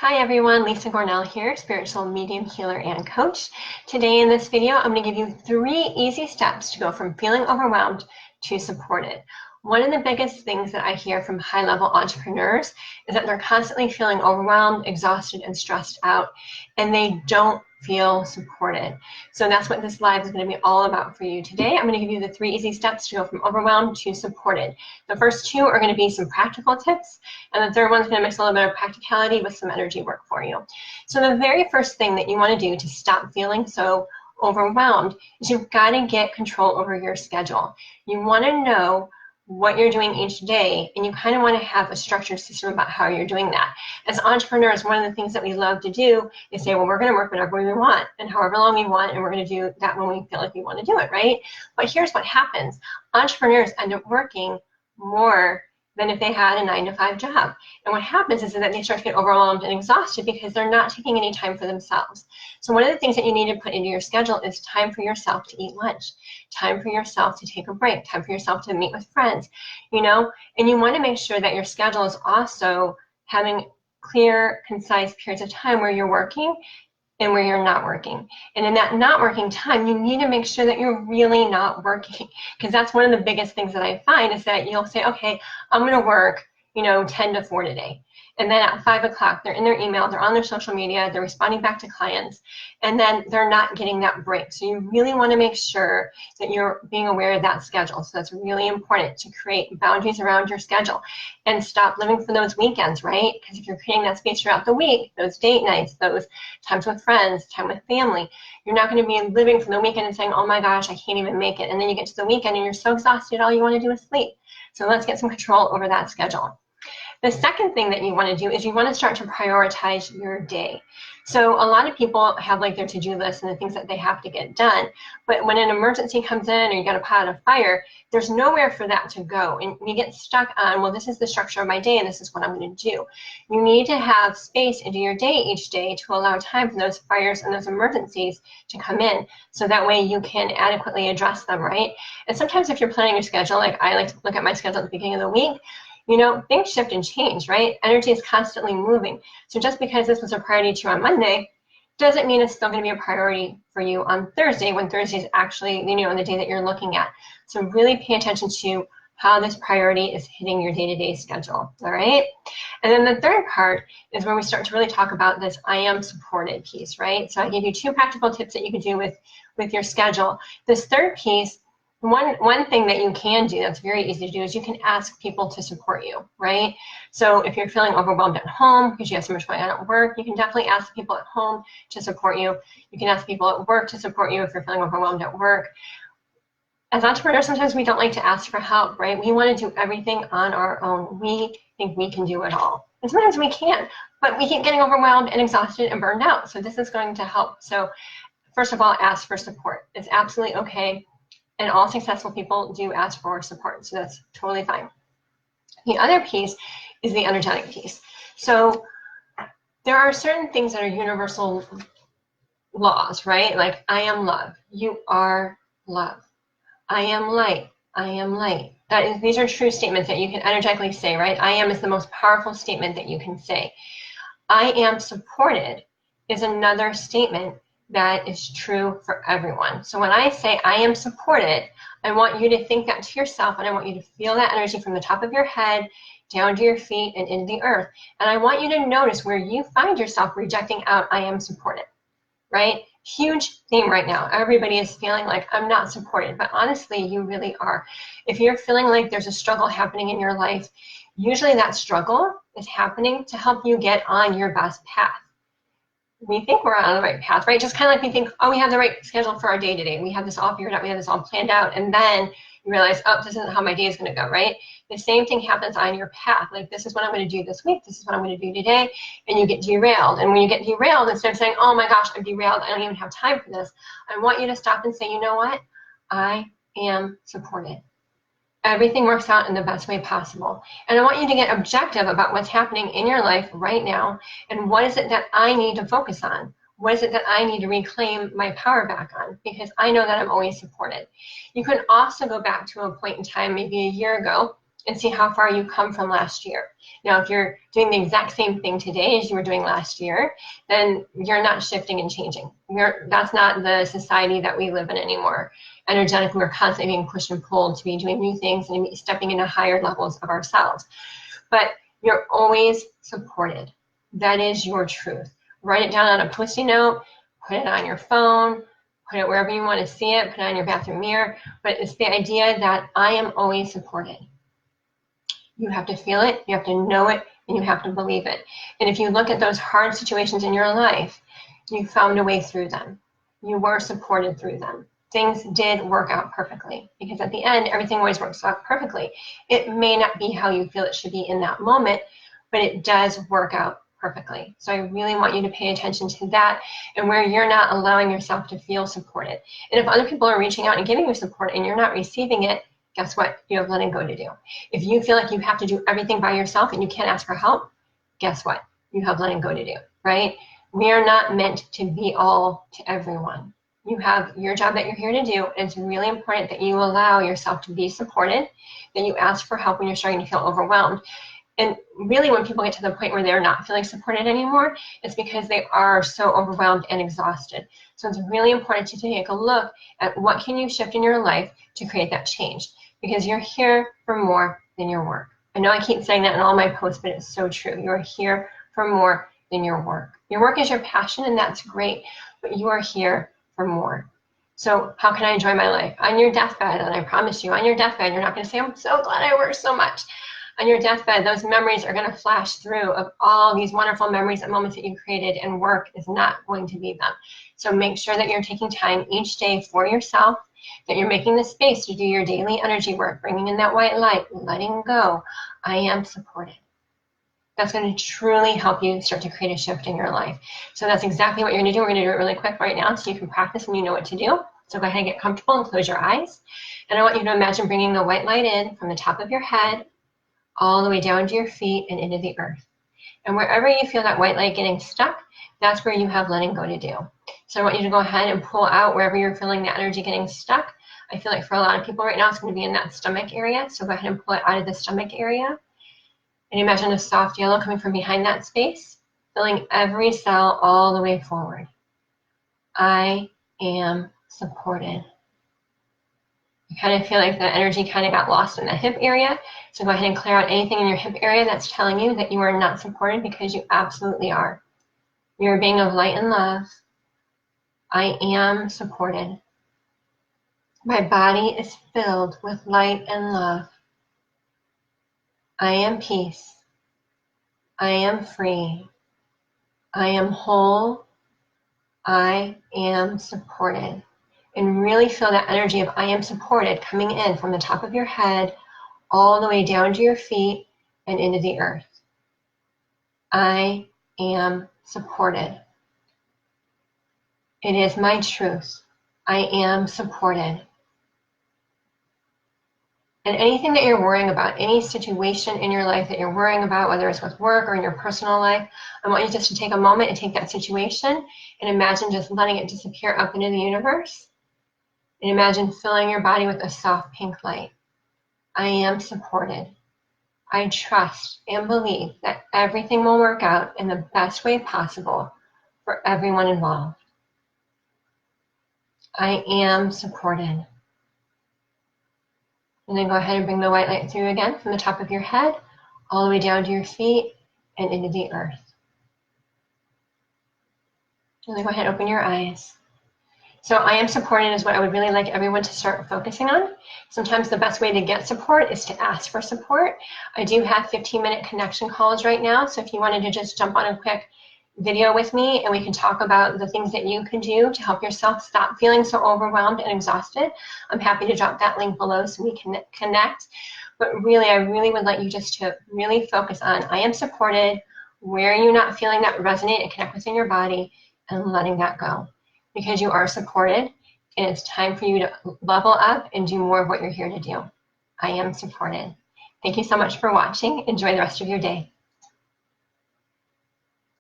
Hi everyone, Lisa Gornall here, spiritual medium, healer, and coach. Today in this video, I'm going to give you 3 easy steps to go from feeling overwhelmed to supported. One of the biggest things that I hear from high-level entrepreneurs is that they're constantly feeling overwhelmed, exhausted, and stressed out, and they don't feel supported. So that's what this live is going to be all about for you today. I'm going to give you the 3 easy steps to go from overwhelmed to supported. The first 2 are going to be some practical tips, and the third one's going to mix a little bit of practicality with some energy work for you. So the very first thing that you want to do to stop feeling so overwhelmed is you've got to get control over your schedule. You want to know what you're doing each day, and you kind of want to have a structured system about how you're doing that. As entrepreneurs, one of the things that we love to do is say, well, we're going to work whenever we want and however long we want, and we're going to do that when we feel like we want to do it, right? But here's what happens. Entrepreneurs end up working more than if they had a 9-to-5 job. And what happens is that they start to get overwhelmed and exhausted because they're not taking any time for themselves. So one of the things that you need to put into your schedule is time for yourself to eat lunch, time for yourself to take a break, time for yourself to meet with friends, and you want to make sure that your schedule is also having clear, concise periods of time where you're working and where you're not working. And in that not working time, you need to make sure that you're really not working, because that's one of the biggest things that I find is that you'll say, okay, I'm going to work 10 to 4 today. And then at 5 o'clock, they're in their email, they're on their social media, they're responding back to clients, and then they're not getting that break. So you really want to make sure that you're being aware of that schedule. So that's really important to create boundaries around your schedule and stop living for those weekends, right? Because if you're creating that space throughout the week, those date nights, those times with friends, time with family, you're not going to be living for the weekend and saying, oh my gosh, I can't even make it. And then you get to the weekend and you're so exhausted, all you want to do is sleep. So let's get some control over that schedule. The second thing that you want to do is you want to start to prioritize your day. So a lot of people have like their to-do list and the things that they have to get done, but when an emergency comes in or you got a pot of fire, there's nowhere for that to go. And you get stuck on, well, this is the structure of my day and this is what I'm going to do. You need to have space into your day each day to allow time for those fires and those emergencies to come in, so that way you can adequately address them, right? And sometimes if you're planning your schedule, like I like to look at my schedule at the beginning of the week, things shift and change, right? Energy is constantly moving. So just because this was a priority to you on Monday doesn't mean it's still going to be a priority for you on Thursday, when Thursday is actually, on the day that you're looking at. So really pay attention to how this priority is hitting your day-to-day schedule, all right? And then the third part is where we start to really talk about this I am supported piece, right? So I gave you 2 practical tips that you can do with your schedule. This third piece, one thing that you can do that's very easy to do is you can ask people to support you, right? So if you're feeling overwhelmed at home because you have so much going on at work, you can definitely ask people at home to support you. You can ask people at work to support you if you're feeling overwhelmed at work. As entrepreneurs, sometimes we don't like to ask for help, right? We want to do everything on our own. We think we can do it all. And sometimes we can, but we keep getting overwhelmed and exhausted and burned out. So this is going to help. So first of all, ask for support. It's absolutely okay. And all successful people do ask for support, so that's totally fine. The other piece is the energetic piece. So there are certain things that are universal laws, right? Like I am love, you are love. I am light, I am light. These are true statements that you can energetically say, right? I am is the most powerful statement that you can say. I am supported is another statement that is true for everyone. So when I say I am supported, I want you to think that to yourself, and I want you to feel that energy from the top of your head down to your feet and into the earth. And I want you to notice where you find yourself rejecting out I am supported, right? Huge theme right now. Everybody is feeling like I'm not supported, but honestly, you really are. If you're feeling like there's a struggle happening in your life, usually that struggle is happening to help you get on your best path. We think we're on the right path, right? Just kind of like we think, oh, we have the right schedule for our day today. We have this all figured out. We have this all planned out. And then you realize, oh, this isn't how my day is going to go, right? The same thing happens on your path. Like, this is what I'm going to do this week. This is what I'm going to do today. And you get derailed. And when you get derailed, instead of saying, oh my gosh, I'm derailed, I don't even have time for this, I want you to stop and say, you know what? I am supported. Everything works out in the best way possible. And I want you to get objective about what's happening in your life right now, and what is it that I need to focus on? What is it that I need to reclaim my power back on? Because I know that I'm always supported. You can also go back to a point in time, maybe a year ago, and see how far you come from last year. Now, if you're doing the exact same thing today as you were doing last year, then you're not shifting and changing. That's not the society that we live in anymore. Energetically, we're constantly being pushed and pulled to be doing new things and stepping into higher levels of ourselves. But you're always supported. That is your truth. Write it down on a Post-it note, put it on your phone, put it wherever you want to see it, put it on your bathroom mirror. But it's the idea that I am always supported. You have to feel it, you have to know it, and you have to believe it. And if you look at those hard situations in your life, you found a way through them. You were supported through them. Things did work out perfectly, because at the end, everything always works out perfectly. It may not be how you feel it should be in that moment, but it does work out perfectly. So I really want you to pay attention to that, and where you're not allowing yourself to feel supported. And if other people are reaching out and giving you support and you're not receiving it, guess what? You have letting go to do. If you feel like you have to do everything by yourself and you can't ask for help, guess what? You have letting go to do, right? We are not meant to be all to everyone. You have your job that you're here to do, and it's really important that you allow yourself to be supported, that you ask for help when you're starting to feel overwhelmed. And really, when people get to the point where they're not feeling supported anymore, it's because they are so overwhelmed and exhausted. So it's really important to take a look at what can you shift in your life to create that change, because you're here for more than your work. I know I keep saying that in all my posts, but it's so true. You're here for more than your work. Your work is your passion, and that's great, but you are here for more. So how can I enjoy my life? On your deathbed, and I promise you, on your deathbed, you're not going to say, I'm so glad I worked so much. On your deathbed, those memories are going to flash through of all these wonderful memories and moments that you created, and work is not going to be them. So make sure that you're taking time each day for yourself, that you're making the space to do your daily energy work, bringing in that white light, letting go. I am supported. That's going to truly help you start to create a shift in your life. So that's exactly what you're going to do. We're going to do it really quick right now so you can practice and you know what to do. So go ahead and get comfortable and close your eyes. And I want you to imagine bringing the white light in from the top of your head all the way down to your feet and into the earth. And wherever you feel that white light getting stuck, that's where you have letting go to do. So I want you to go ahead and pull out wherever you're feeling the energy getting stuck. I feel like for a lot of people right now, it's going to be in that stomach area. So go ahead and pull it out of the stomach area. And imagine a soft yellow coming from behind that space, filling every cell all the way forward. I am supported. You kind of feel like the energy kind of got lost in the hip area. So go ahead and clear out anything in your hip area that's telling you that you are not supported, because you absolutely are. You're a being of light and love. I am supported. My body is filled with light and love. I am peace. I am free. I am whole. I am supported. And really feel that energy of I am supported coming in from the top of your head all the way down to your feet and into the earth. I am supported. It is my truth. I am supported. And anything that you're worrying about, any situation in your life that you're worrying about, whether it's with work or in your personal life, I want you just to take a moment and take that situation and imagine just letting it disappear up into the universe. And imagine filling your body with a soft pink light. I am supported. I trust and believe that everything will work out in the best way possible for everyone involved. I am supported. And then go ahead and bring the white light through again from the top of your head, all the way down to your feet and into the earth. And then go ahead and open your eyes. So I am supported is what I would really like everyone to start focusing on. Sometimes the best way to get support is to ask for support. I do have 15-minute connection calls right now. So if you wanted to just jump on a quick video with me and we can talk about the things that you can do to help yourself stop feeling so overwhelmed and exhausted, I'm happy to drop that link below so we can connect. But really, I really would like you just to really focus on I am supported, where are you not feeling that resonate and connect within your body, and letting that go. Because you are supported, and it's time for you to level up and do more of what you're here to do. I am supported. Thank you so much for watching. Enjoy the rest of your day.